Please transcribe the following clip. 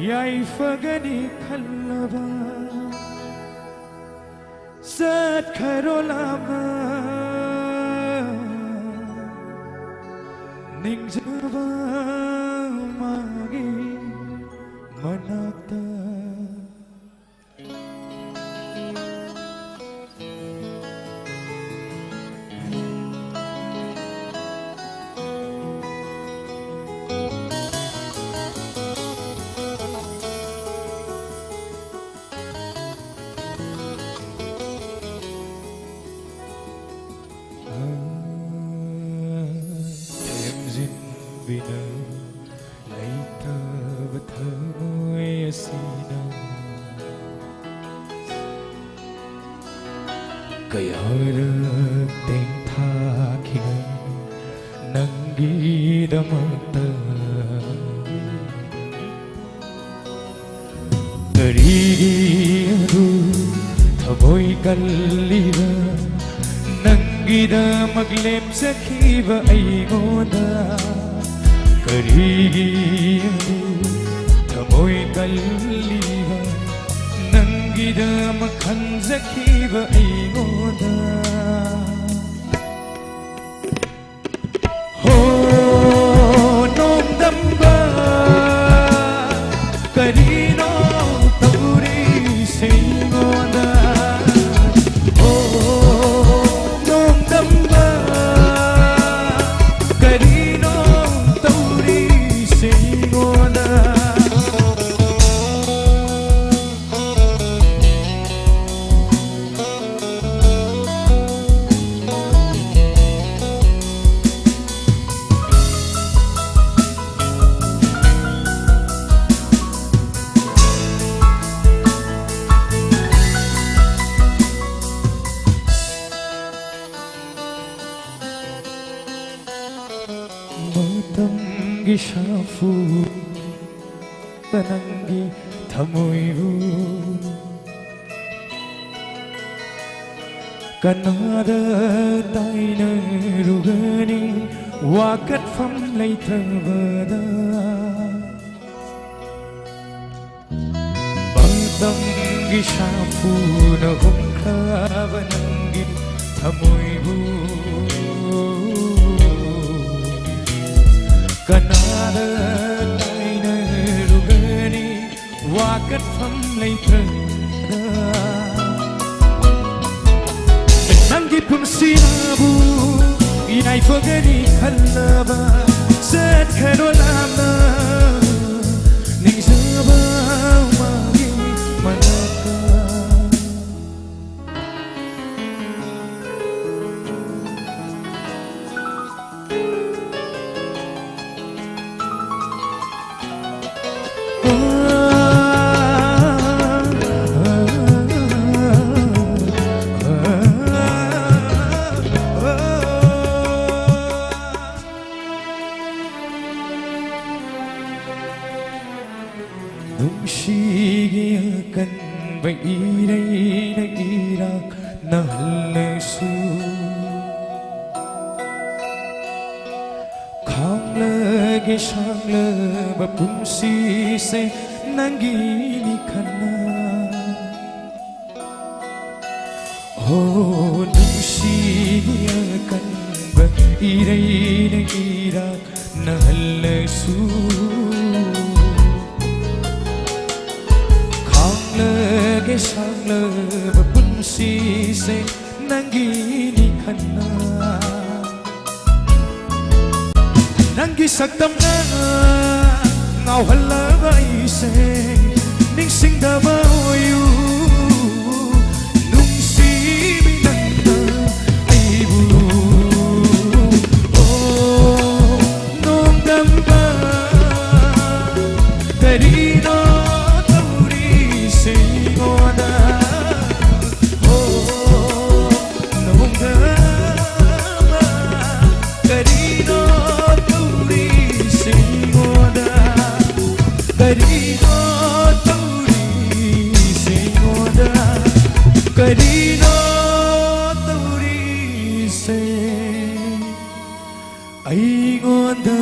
ꯌꯥꯏꯐꯒꯅꯤ ꯈꯜꯂꯕ ꯆꯠꯈꯔꯣ ꯂꯥꯞꯅ ꯅꯤꯡꯖꯕ ꯃꯥꯒꯤ ꯃꯅꯥꯛꯇ leitava thamoi asina kayarak tengthakina nangidamakta karigi adu thamoi kalliba nangidamak lepsakhiba aigoda karigi thamoi kalliba nangidamak khanjakhiba aigoda ho nomdamba karino tauri seigoda ho nomdamba karino matamgi shafu panangi thamoibu kanada taina rugani wakat fam leithavada matamgi shafu na humkhava nangi thamoibu kanada taina rugani wakat fam leithavada nangi pumsinabu yaifagani khallaba chakkharo lamna ningzaba magi manakta nungsigiyakan ba iray na irak na halasu khanglagi shanglaba pumsi se nangini khana ho nungsigiyakan ba iray na irak na halasu lage sangla bapunsi se nangini khana nangi saktam na ngau halla bai se ning sing da ba yu nung si binanda aibu oh nong dam ba karino karino tauri se aigoda